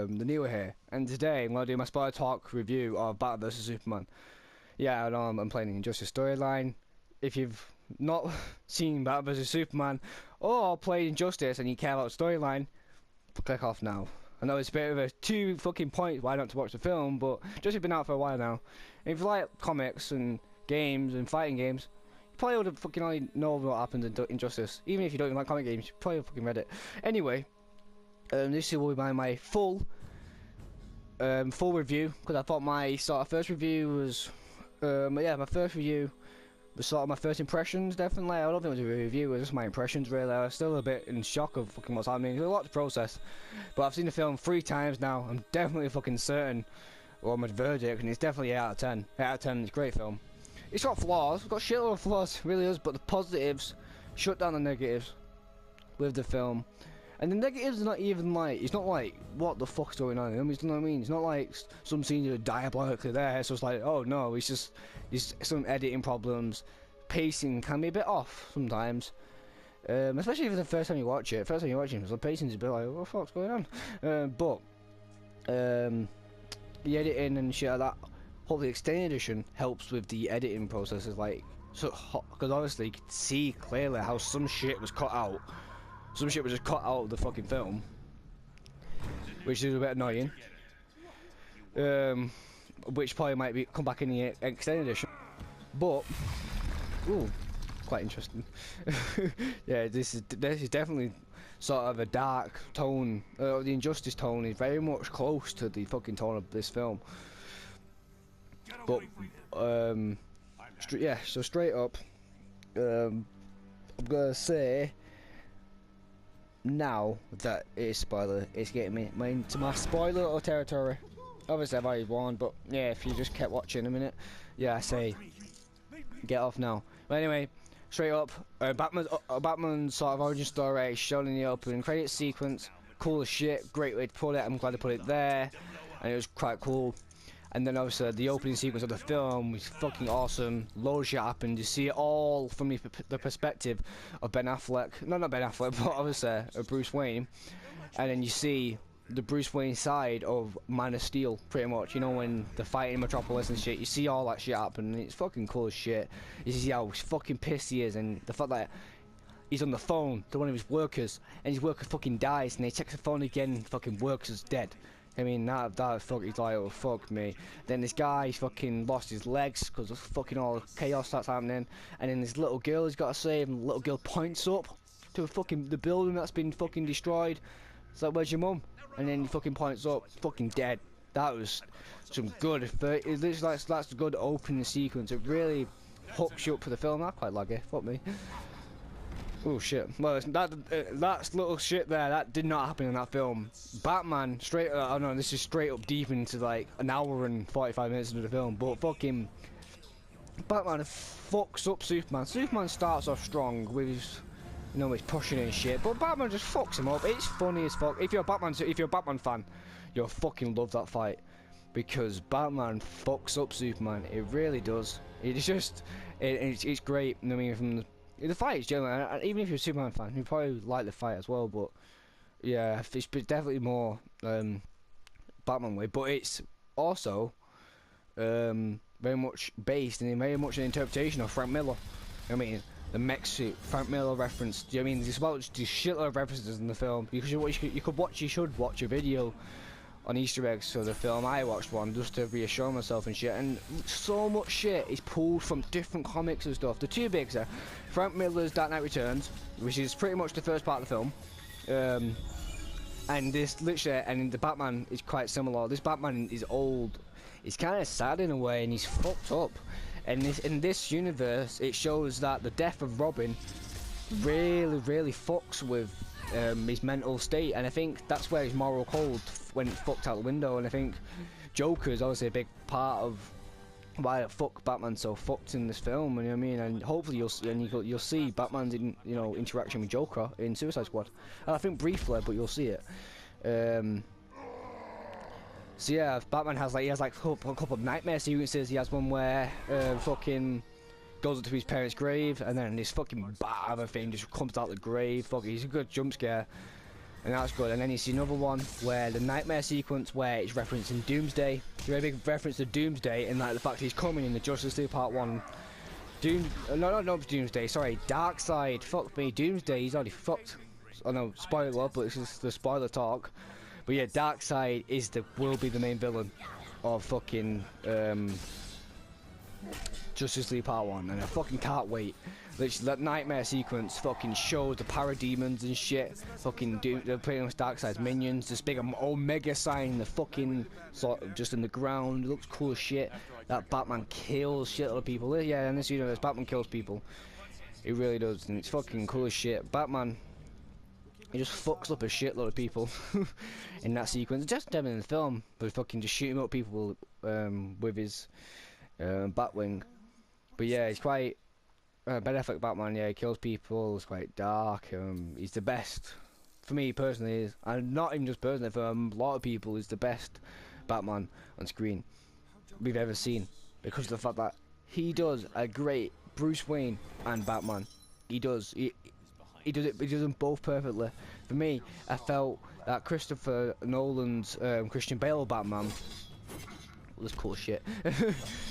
the newer here, and today I'm going to do my spoiler talk review of Batman vs Superman. Yeah, I know I'm playing the Injustice storyline. If you've not seen Batman vs Superman or played Injustice and you care about the storyline, click off now. I know it's a bit of a two fucking point why not to watch the film, but just been out for a while now. And if you like comics and games and fighting games, you probably would have fucking already know what happens in Injustice. Even if you don't even like comic games, you probably fucking read it. Anyway, this will be my full review, because I thought my sort of first review was my first review was sort of my first impressions. Definitely, I don't think it was a review, it was just my impressions really. I was still a bit in shock of fucking what's happening. There's a lot to process, but I've seen the film 3 times now. I'm definitely fucking certain on my verdict, and it's definitely 8 out of 10. 8 out of 10, it's a great film. It's got flaws, it's got a shitload of flaws, it really is, but the positives shut down the negatives with the film. And the negatives are not even like, it's not like, what the fuck's going on? I mean, you know what I mean? It's not like some scenes are diabolically there, so it's like, oh no, it's just some editing problems. Pacing can be a bit off sometimes. Especially for the first time you watch it. First time you watch it, the pacing's a bit like, what the fuck's going on? But the editing and shit like that, hopefully the extended edition helps with the editing processes, like, so, because obviously you can see clearly how some shit was cut out. Some shit was just cut out of the fucking film, which is a bit annoying. Which probably might come back in the extended edition, but ooh, quite interesting. Yeah, this is definitely sort of a dark tone. The Injustice tone is very much close to the fucking tone of this film. But yeah, so straight up, I'm gonna say now that it is spoiler, it's getting me into my spoiler territory. Obviously I've already warned, but yeah, if you just kept watching a minute, yeah, I say get off now. But anyway, straight up, Batman's sort of origin story shown in the opening credits sequence. Cool as shit, great way to put it. I'm glad I put it there, and it was quite cool. And then obviously the opening sequence of the film was fucking awesome. Loads of shit happened. You see it all from the perspective of Ben Affleck. No, not Ben Affleck, but obviously Bruce Wayne. And then you see the Bruce Wayne side of Man of Steel, pretty much. You know, when they're fighting Metropolis and shit. You see all that shit happen, and it's fucking cool as shit. You see how fucking pissed he is, and the fact that he's on the phone to one of his workers, and his worker fucking dies, and he checks the phone again, and fucking worker's dead. I mean, that fuck, he's like, oh fuck me. Then this guy's fucking lost his legs because of fucking all the chaos that's happening. And then this little girl he's got to save, and the little girl points up to fucking the building that's been fucking destroyed. It's like, where's your mum? And then he fucking points up, fucking dead. That was some good. It looks like that's a good opening sequence. It really hooks you up for the film. That's quite laggy. Fuck me. Oh shit! Well, that little shit there, that did not happen in that film. Batman, straight. Oh no, this is straight up deep into like an hour and 45 minutes into the film. But fucking Batman fucks up Superman. Superman starts off strong with his, you know, he's pushing and shit. But Batman just fucks him up. It's funny as fuck. If you're a Batman fan, you'll fucking love that fight, because Batman fucks up Superman. It really does. It's just, it's great. I mean, from the fight is generally, even if you're a Superman fan, you probably like the fight as well. But yeah, it's definitely more Batman way. But it's also very much based and very much an interpretation of Frank Miller. I mean, the mech suit, Frank Miller reference. Do you know what I mean? There's about just shitload of references in the film. You should watch a video on Easter eggs for the film. I watched one just to reassure myself and shit, and so much shit is pulled from different comics and stuff. The two bigs are Frank Miller's Dark Knight Returns, which is pretty much the first part of the film, and this literally, and the Batman is quite similar. This Batman is old, he's kind of sad in a way, and he's fucked up. And in this universe, it shows that the death of Robin really fucks with his mental state, and I think that's where his moral code went fucked out the window. And I think Joker is obviously a big part of why the fuck Batman's so fucked in this film. And you know what I mean? And hopefully you'll see Batman's interaction with Joker in Suicide Squad. And I think briefly, but you'll see it. So yeah, Batman has a couple of nightmare sequences. He has one where fucking goes up to his parents' grave, and then this fucking bat of a thing just comes out of the grave. Fuck, he's a good jump scare. and that's good. And then you see another one where the nightmare sequence where it's referencing Doomsday. Very big reference to Doomsday, and like the fact he's coming in the Justice League Part 1. Not Doomsday, sorry, Darkseid. Fuck me, Doomsday, he's already fucked. I know, spoiler, but it's just the spoiler talk. But yeah, Darkseid will be the main villain of fucking Justice League Part 1, and I fucking can't wait. Literally, that nightmare sequence fucking shows the parademons and shit. Fucking they're putting on Darkseid's minions. This big Omega sign, the fucking sort of just in the ground. It looks cool as shit. That Batman kills shit of people. Yeah, in this universe, Batman kills people. It really does, and it's fucking cool as shit. Batman, he just fucks up a shitload of people in that sequence. Just them in the film, but fucking just shooting up people with his Batwing. But yeah, he's quite Ben Affleck Batman. Yeah, he kills people. It's quite dark. He's the best for me personally. And not even just personally, for a lot of people, he's the best Batman on screen we've ever seen, because of the fact that he does a great Bruce Wayne and Batman. He does them both perfectly. For me, I felt that Christopher Nolan's Christian Bale Batman was cool shit.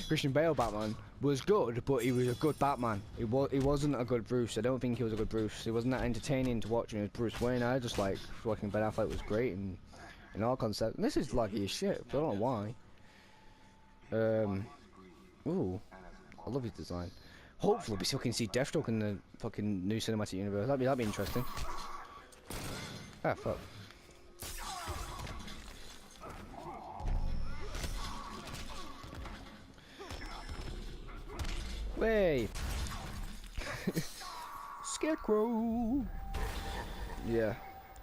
Christian Bale Batman was good, but he was a good Batman. He wasn't a good Bruce. I don't think he was a good Bruce. He wasn't that entertaining to watch him as Bruce Wayne. I just like fucking Ben Affleck was great and in all concepts. And this is laggy as shit, but I don't know why. Ooh, I love his design. Hopefully we still can see Deathstroke in the fucking new cinematic universe. That'd be interesting. Ah, fuck. Way. Scarecrow. Yeah.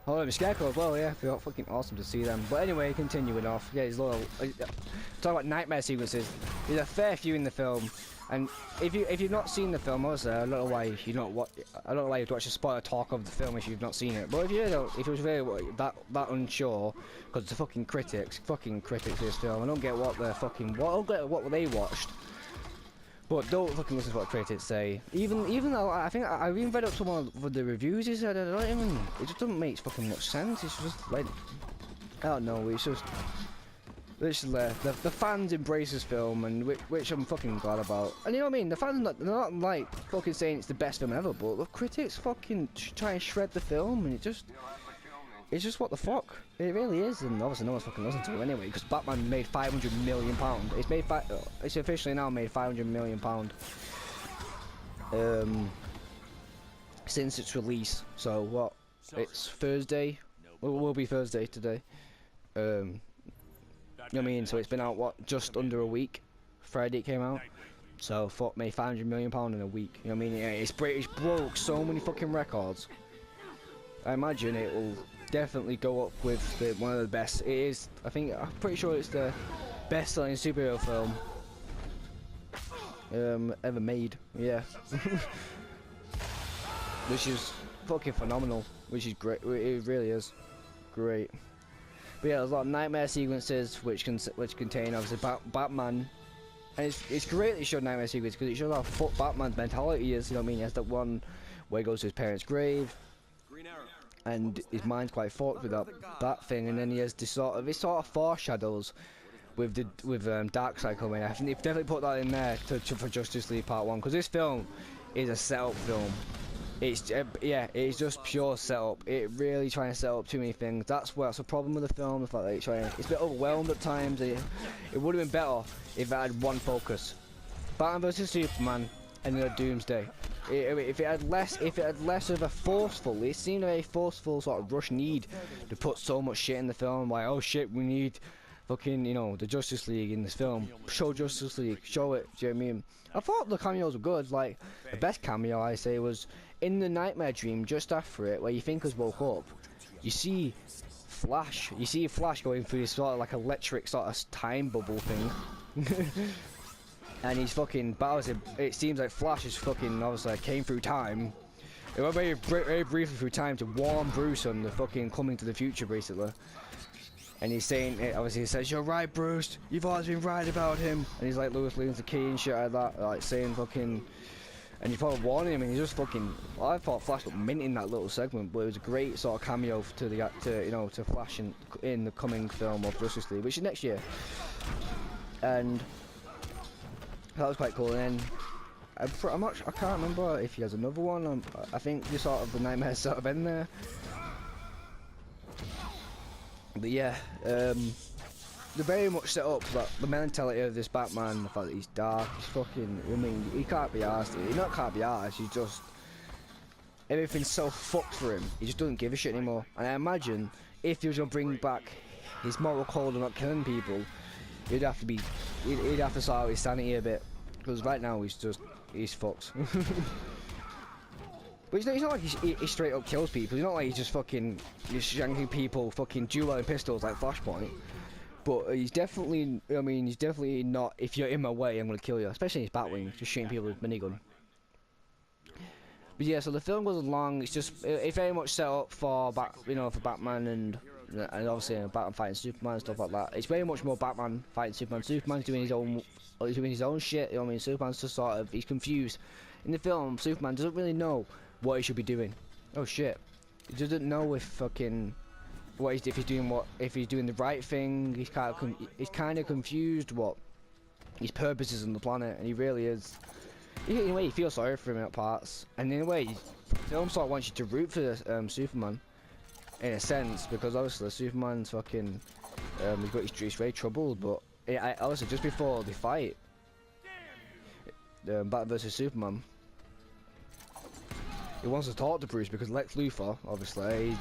Oh, the Scarecrow as well, yeah. Felt fucking awesome to see them. But anyway, continuing off. Yeah, his little talk about nightmare sequences. There's a fair few in the film, and if you've not seen the film, also I don't know why you'd watch a spoiler talk of the film if you've not seen it. But if you was really that unsure, because the fucking critics of this film, I don't get what they're fucking what they watched. But don't fucking listen to what critics say. Even though I think I even read up some of the reviews he said, it just doesn't make fucking much sense. It's just like, I don't know, it's just literally the fans embrace this film, and which I'm fucking glad about. And you know what I mean, the fans they're not like fucking saying it's the best film ever, but the critics fucking try and shred the film, and it's just what the fuck. It really is, and obviously no one's fucking listening to it anyway, because Batman made £500 million. It's officially now made £500 million since its release. So what? It's Thursday. It will be Thursday today. You know what I mean? So it's been out just under a week. Friday it came out. So fuck, made £500 million in a week. You know what I mean? It's broke so many fucking records. I imagine it will definitely go up with one of the best. It is. I'm pretty sure it's the best-selling superhero film ever made. Yeah, which is fucking phenomenal. Which is great. It really is great. But yeah, there's a lot of nightmare sequences which contain obviously Batman. And it's great that it showed nightmare sequences because it shows how fucked Batman's mentality is. You know what I mean? He has that one where he goes to his parents' grave, and his mind's quite fucked with that thing, and then he has this sort of foreshadows with Darkseid coming. I think they've definitely put that in there for Justice League Part 1, because this film is a setup film. It's it's just pure setup. It really trying to set up too many things. That's the problem with the film. The fact that it's a bit overwhelmed at times. It would have been better if it had one focus: Batman vs Superman and then Doomsday. If it had less of a forceful, it seemed a very forceful sort of rush need to put so much shit in the film. Like, oh shit, we need fucking, the Justice League in this film. Show Justice League, show it. Do you know what I mean? I thought the cameos were good. Like, the best cameo I say was in the nightmare dream just after it, where you think has woke up. You see Flash. You see Flash going through this sort of like electric sort of time bubble thing. And he's fucking, it seems like Flash is fucking, obviously, came through time. It went very briefly through time to warn Bruce on the fucking coming to the future, basically. And he's saying, obviously he says, "You're right, Bruce, you've always been right about him." And he's like Lois Lane's the key and shit like that, like saying fucking, And you thought of warning him, and he just fucking. I thought Flash looked mint in that little segment, but it was a great sort of cameo to the to Flash in the coming film of Justice League, which is next year. And that was quite cool. And then I can't remember if he has another one. I think the sort of the nightmare sort of end there. But yeah, they're very much set up that the mentality of this Batman, the fact that he's dark, he's fucking. I mean, he can't be arsed. He not can't be arsed. He's just everything's so fucked for him. He just doesn't give a shit anymore. And I imagine if he was gonna bring back his moral code of not killing people, he'd have to sort out his sanity a bit, because right now he's fucked. But it's not like he straight up kills people. It's not like he's just fucking shanking people, fucking dual-loading pistols like Flashpoint. But he's definitely, I mean, he's definitely not. If you're in my way, I'm gonna kill you. Especially his Batwing, just shooting people with minigun. But yeah, so the film goes along. It's very much set up for for Batman and obviously Batman fighting Superman and stuff like that. It's very much more Batman fighting Superman. Superman's doing his own shit. You know what I mean? Superman's just sort of, he's confused. In the film, Superman doesn't really know what he should be doing. Oh shit. He doesn't know if he's doing the right thing. He's kind of confused what his purpose is on the planet, and he really is. In a way, you feel sorry for him at parts, and in a way, the film sort of wants you to root for Superman, in a sense, because obviously Superman's fucking he's very troubled. But obviously just before they fight, Batman versus Superman, he wants to talk to Bruce because Lex Luthor, obviously,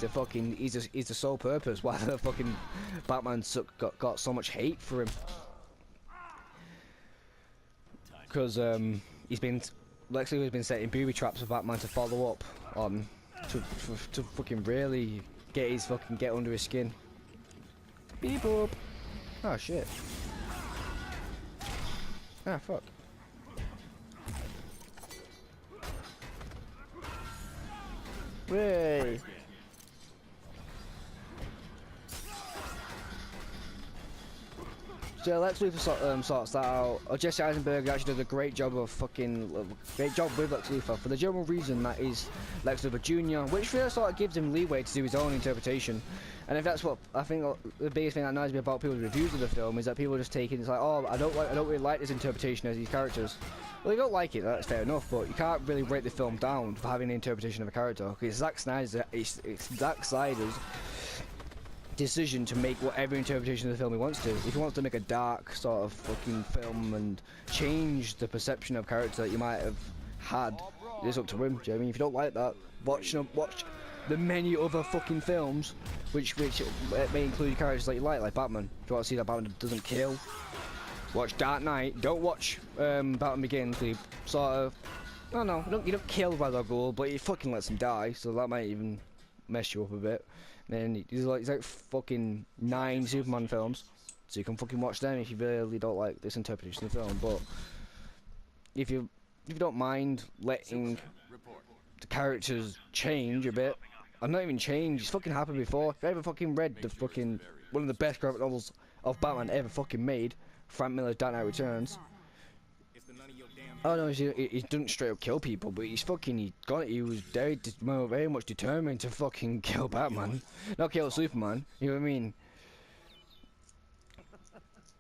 he's the sole purpose why the fucking Batman got so much hate for him. Because Lex Luthor's been setting booby traps for Batman to follow up on, to fucking really get under his skin. Beep boop. Oh shit. Ah fuck. Way. So Lex Luthor sorts that out. Jesse Eisenberg actually does a great job with Lex Luthor for the general reason that is Lex Luthor Jr., which really sort of gives him leeway to do his own interpretation. And if that's what I think, the biggest thing that annoys me about people's reviews of the film is that people just take it. It's like, oh, I don't really like this interpretation of these characters. Well, you don't like it, that's fair enough, but you can't really break the film down for having an interpretation of a character. Because Zack Snyder's decision to make whatever interpretation of the film he wants to. If he wants to make a dark sort of fucking film and change the perception of character that you might have had, it's up to him. Do you know what I mean? If you don't like that, watch the many other fucking films which may include characters that you like Batman. If you want to see that Batman doesn't kill, watch Dark Knight. Don't watch Batman Begins. He sort of, you don't kill Ra's al Ghul, but he fucking lets him die, so that might even mess you up a bit. And he's like fucking 9 Superman films, so you can fucking watch them if you really don't like this interpretation of the film. But if you don't mind letting the characters change a bit, and not even change, it's fucking happened before. If you ever fucking read one of the best graphic novels of Batman ever fucking made, Frank Miller's Dark Knight Returns. Oh no, he didn't straight up kill people, but he was very much determined to fucking kill Batman, not kill Superman. You know what I mean?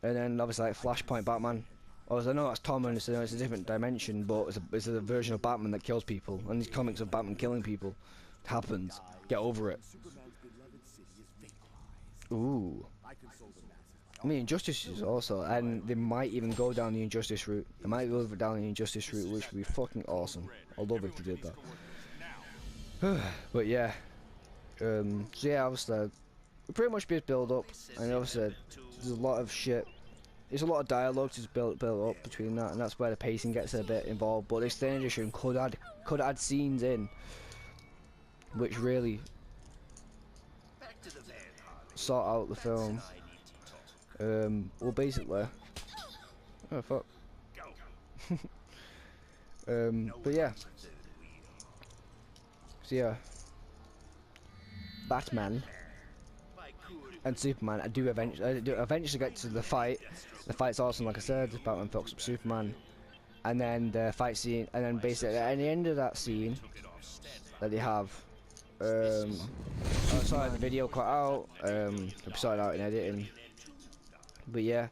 And then obviously like Flashpoint Batman. Obviously I know that's Tom and it's a different dimension, but it's a version of Batman that kills people, and these comics of Batman killing people happens. Get over it. Ooh. I mean, Injustice is also, and they might even go down the Injustice route. They might go down the Injustice route, which would be fucking awesome. I'd love if they did that. But yeah. So yeah, obviously, pretty much bit build up, and obviously, there's a lot of shit. There's a lot of dialogue to build up between that, and that's where the pacing gets a bit involved. But this extended edition could add scenes in, which really sort out the film. Well, basically, oh fuck. But yeah. So yeah, Batman and Superman. I do eventually get to the fight. The fight's awesome, like I said. Batman fucks up Superman, and then the fight scene, and then basically at the end of that scene that they have, I sorry the video cut out, I sorted out in editing, but yeah,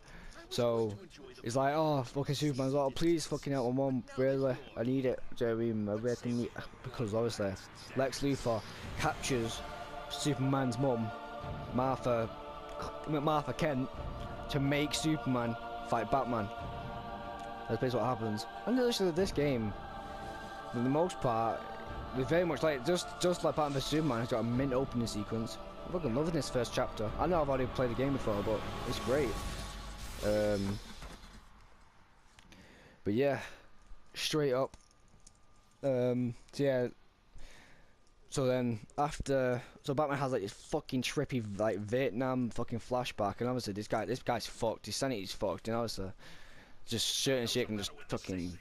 so it's like, oh fucking Superman's like, oh, please fucking help my mum, really, I need it, do you know what I mean? I really need, because obviously Lex Luthor captures Superman's mum, Martha Kent, to make Superman fight Batman. That's basically what happens. And literally this game, for the most part, is very much like just like Batman vs Superman. It's got a mint opening sequence. I'm fucking loving this first chapter. I know I've already played the game before, but it's great. But yeah, straight up. So yeah. So then after, so Batman has like this fucking trippy like Vietnam fucking flashback, and obviously this guy's fucked. His sanity's fucked, and obviously just certain shit can just fucking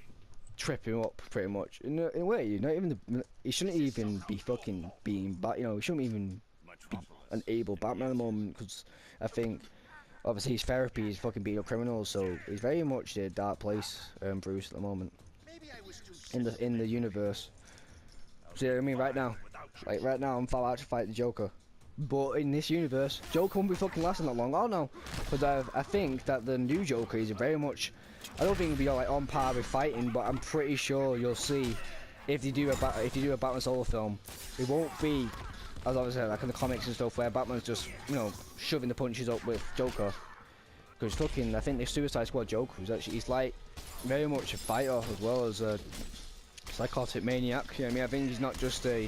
trip him up pretty much. In a way, you know, he shouldn't even be fucking being you know, he shouldn't even be an able Batman at the moment, because I think obviously his therapy is fucking beating up criminals, so he's very much in a dark place, Bruce, at the moment in the universe. So you know what I mean, right now. Like right now, I'm about to fight the Joker, but in this universe, Joker won't be fucking lasting that long. Oh no, because I think that the new Joker is very much. I don't think it'll be like on par with fighting, but I'm pretty sure you'll see if they do a Batman solo film, it won't be as obviously like in the comics and stuff where Batman's just, you know, shoving the punches up with Joker. Because fucking, I think the Suicide Squad Joker is actually, he's like very much a fighter as well as a psychotic maniac. You know what I mean? I think he's not just a.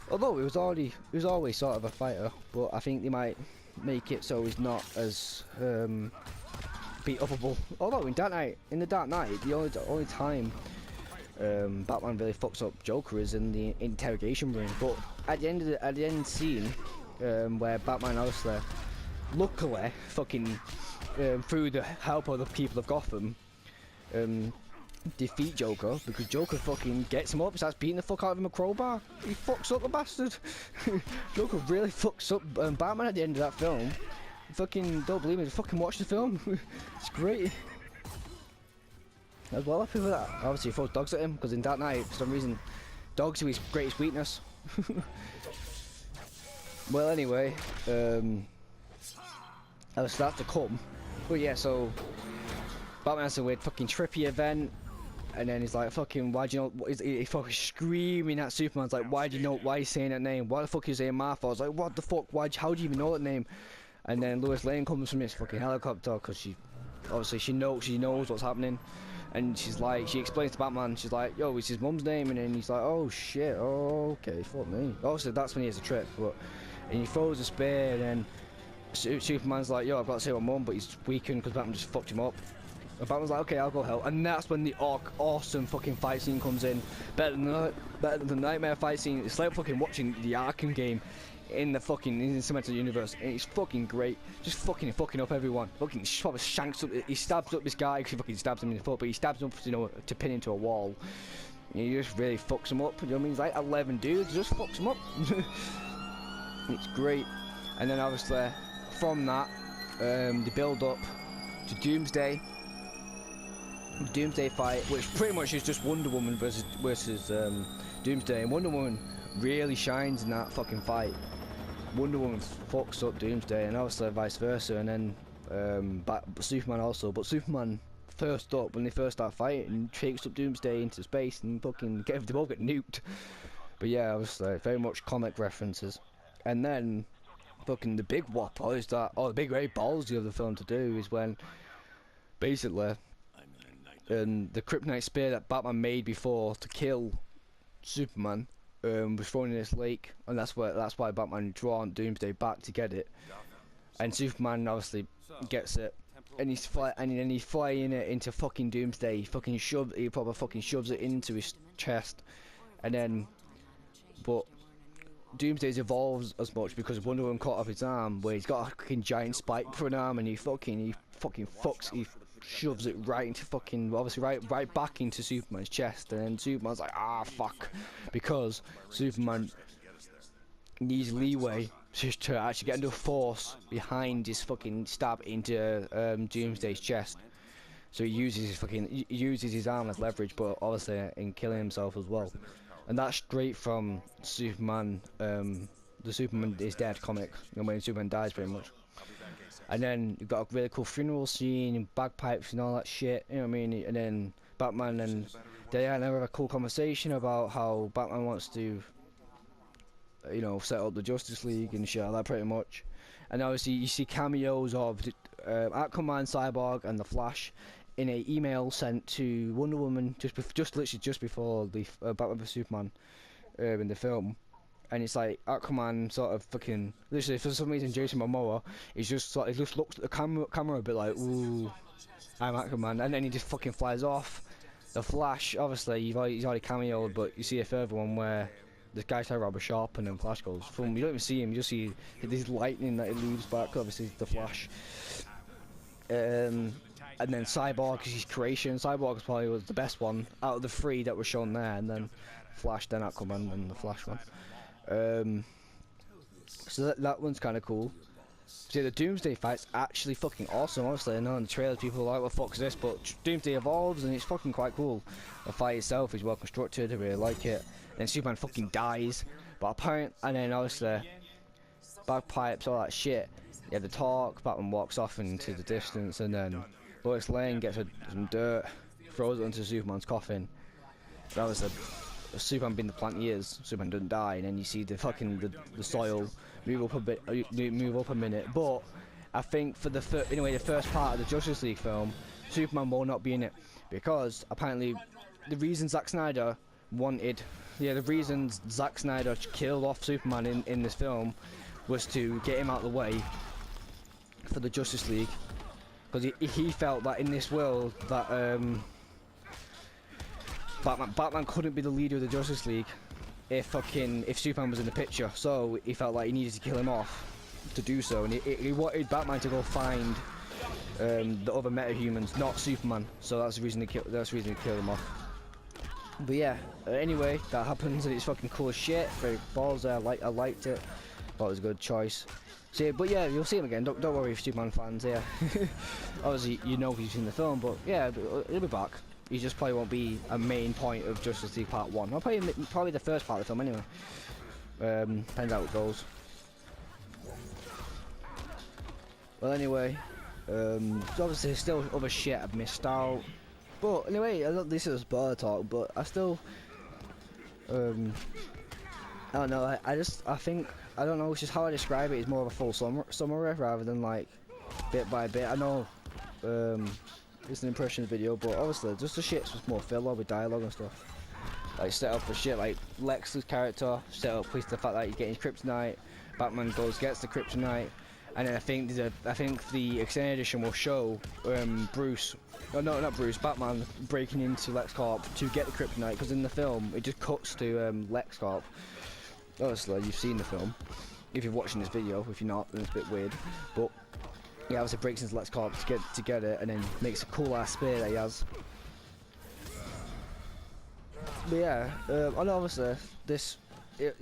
Although he was always sort of a fighter, but I think they might make it so he's not as beat upable. Although in the Dark Knight, the only time Batman really fucks up Joker is in the interrogation room. But at the end scene, where Batman obviously, luckily, fucking through the help of the people of Gotham, defeat Joker, because Joker fucking gets him up, starts beating the fuck out of him with a crowbar. He fucks up the bastard. Joker really fucks up Batman at the end of that film. Fucking don't believe me, just fucking watch the film. It's great. I was well happy with that. Obviously he throws dogs at him, because in Dark Knight, for some reason, dogs are his greatest weakness. Well anyway, that's to come. But yeah, so Batman has a weird fucking trippy event. And then he's like, fucking, why do you know, he's fucking screaming at Superman's like, why do you know, why are you saying that name? Why the fuck are you saying Martha? I was like, what the fuck, how do you even know that name? And then Lois Lane comes from this fucking helicopter, because she knows what's happening. And she's like, she explains to Batman, she's like, yo, it's his mum's name. And then he's like, oh shit, oh, okay, fuck me. Obviously that's when he has a trip, and he throws a spear, and then Superman's like, yo, I've got to save my mum, but he's weakened because Batman just fucked him up. And Batman's like, okay, I'll go help. And that's when the awesome fucking fight scene comes in. Better than the Nightmare fight scene. It's like fucking watching the Arkham game in the cinematic universe. And it's fucking great. Just fucking up everyone. Fucking shanks up. He stabs up this guy because he fucking stabs him in the foot, but he stabs him up, you know, to pin him to a wall. And he just really fucks him up. You know what I mean? He's like 11 dudes, just fucks him up. It's great. And then obviously from that, the build up to Doomsday fight, which pretty much is just Wonder Woman versus Doomsday, and Wonder Woman really shines in that fucking fight. Wonder Woman fucks up Doomsday, and obviously vice versa, and then Superman also, but Superman first up, when they first start fighting, takes up Doomsday into space and fucking they both get nuked. But yeah, obviously very much comic references. And then fucking the big whopper is that, the big very ballsy of the film to do is when basically the kryptonite spear that Batman made before to kill Superman was thrown in this lake, and that's why Batman drawn Doomsday back to get it, and Superman obviously gets it, and he's flying it into fucking Doomsday. He probably fucking shoves it into his chest, and then but Doomsday's evolves as much because Wonder Woman cut off his arm, where he's got a fucking giant spike for an arm, and he shoves it right into fucking, obviously right back into Superman's chest, and then Superman's like, fuck, because Superman needs leeway to actually get enough force behind his fucking stab into Doomsday's chest. So he uses his arm as leverage, but obviously in killing himself as well. And that's straight from Superman, the Superman is Dead comic, when Superman dies pretty much. And then you've got a really cool funeral scene, bagpipes and all that shit, you know what I mean? And then Batman and they have a cool conversation about how Batman wants to, you know, set up the Justice League and shit like that pretty much. And obviously you see cameos of Aquaman, Cyborg and the Flash in a email sent to Wonder Woman just before the Batman vs Superman in the film. And it's like Aquaman sort of fucking literally for some reason Jason Momoa is just sort of, he just looks at the camera a bit like, ooh, I'm Aquaman, and then he just fucking flies off. The Flash, obviously he's already cameoed, but you see a further one where this guy's trying to rob a shop and then Flash goes boom. You don't even see him, you just see this lightning that he leaves back, obviously the Flash. And then Cyborg is his creation. Cyborg probably was the best one out of the three that were shown there, and then Flash, then Aquaman, and the Flash one. So that one's kind of cool. See, the Doomsday fight's actually fucking awesome. Honestly, I know in the trailers people are like, "What the fuck is this?" But Doomsday evolves, and it's fucking quite cool. The fight itself is well constructed. I really like it. And then Superman fucking dies, but apparently, and then obviously bagpipes, all that shit. You have the talk. Batman walks off into the distance, and then Lois Lane gets some dirt, throws it into Superman's coffin. That was Superman being the plant he is. Superman doesn't die, and then you see the fucking the soil move up a bit, move up a minute. But I think for the first part of the Justice League film, Superman will not be in it because apparently the reason Zack Snyder killed off Superman in this film was to get him out of the way for the Justice League, because he felt that in this world that Batman couldn't be the leader of the Justice League if Superman was in the picture. So he felt like he needed to kill him off to do so, and he wanted Batman to go find the other metahumans, not Superman. So that's the reason he killed him off. But yeah, anyway, that happens, and it's fucking cool as shit. Very ballsy. I liked it. Thought it was a good choice. So, but yeah, you'll see him again. Don't worry, Superman fans. Yeah, obviously you know he's in the film, but yeah, he'll be back. He just probably won't be a main point of Justice League Part 1. Or probably the first part of the film anyway. Depends how it goes. Well, anyway, so obviously there's still other shit I've missed out. But anyway, this is a spoiler talk, but I still, I don't know. I think I don't know. It's just how I describe it is more of a full summary rather than like bit by bit. I know. It's an impressions video, but obviously just the shit's just more filler with dialogue and stuff. Like set up for shit like Lex's character, set up with the fact that he's getting his kryptonite, Batman gets the kryptonite, and then I think the extended edition will show Batman breaking into LexCorp to get the kryptonite, because in the film it just cuts to LexCorp. Obviously you've seen the film, if you're watching this video. If you're not, then it's a bit weird, but yeah, obviously breaks into LexCorp to get it, and then makes a cool ass spear that he has. But yeah, and obviously it's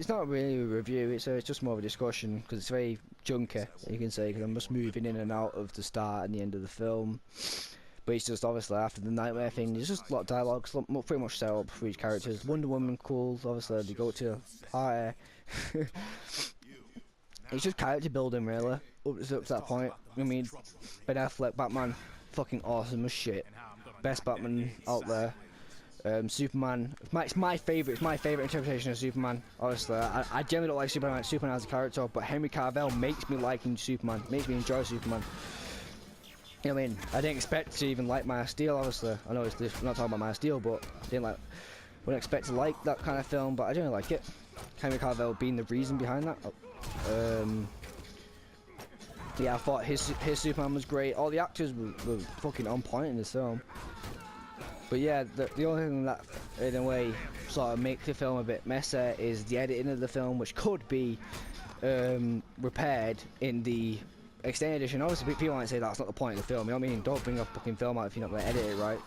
not really a review. It's just more of a discussion, because it's very junky, you can say, because I'm just moving in and out of the start and the end of the film. But it's just obviously after the nightmare thing, there's just a lot of dialogue, pretty much set up for each characters. Wonder Woman, cool. Obviously they go to a party. It's just character building really, up to that point. I mean, Ben Affleck, Batman, fucking awesome as shit. Best Batman out there. Superman, it's my favourite interpretation of Superman. Honestly, I generally don't like Superman as a character, but Henry Cavill makes me liking Superman, makes me enjoy Superman. You know what I mean? I didn't expect to even like Man of Steel, obviously. I know I'm not talking about Man of Steel, but wouldn't expect to like that kind of film, but I generally like it. Henry Cavill being the reason behind that. Yeah, I thought his Superman was great. All the actors were fucking on point in this film. But yeah, the only thing that, in a way, sort of makes the film a bit messy is the editing of the film, which could be repaired in the extended edition. Obviously, people might say that's not the point of the film. You know what I mean? Don't bring a fucking film out if you're not going to edit it right.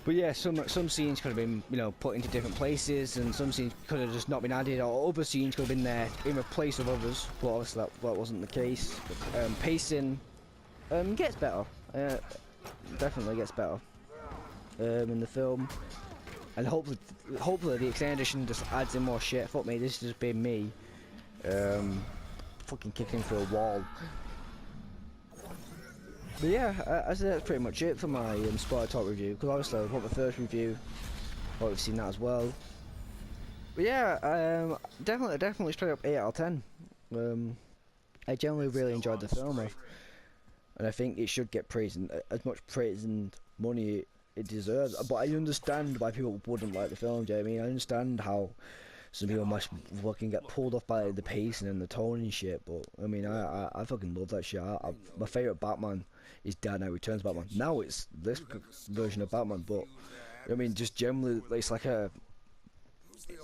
But yeah, some scenes could have been, you know, put into different places, and some scenes could have just not been added, or other scenes could have been there in place of others. But obviously that wasn't the case. Pacing gets better. definitely gets better in the film, and hopefully the extended edition just adds in more shit. Fuck me, this has just been me fucking kicking through a wall. But yeah, I think that's pretty much it for my spoiler talk review, because obviously I've got the first review, but we've seen that as well. But yeah, definitely straight up 8 out of 10. I generally really enjoyed the film, and I think it should get praise, and as much praise and money it deserves. But I understand why people wouldn't like the film, do you know what I mean? I understand how some people must fucking get pulled off by the pacing and the tone and shit, but I mean, I fucking love that shit. My favourite Batman is Dark Knight Returns Batman. Now it's this version of Batman, but I mean, just generally, it's like a...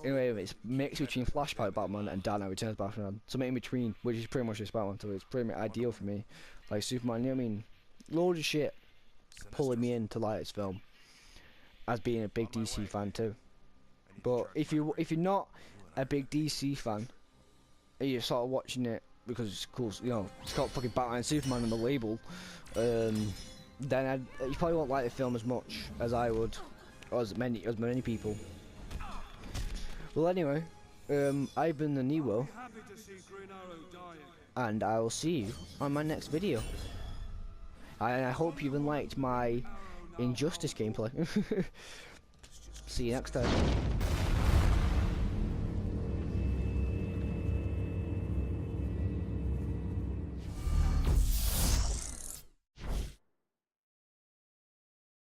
Anyway, it's mixed between Flashpoint Batman and Dark Knight Returns Batman. Something in between, which is pretty much this Batman, so it's pretty much ideal for me. Like Superman, you know what I mean? Loads of shit pulling me in to like this film, as being a big DC fan too. But if you're not a big DC fan, and you're sort of watching it because it's cool, you know, it's got fucking Batman and Superman on the label, then you probably won't like the film as much as I would, or as many people. Well, anyway, I've been the Neo, and I will see you on my next video. And I hope you've liked my Injustice gameplay. See you next time.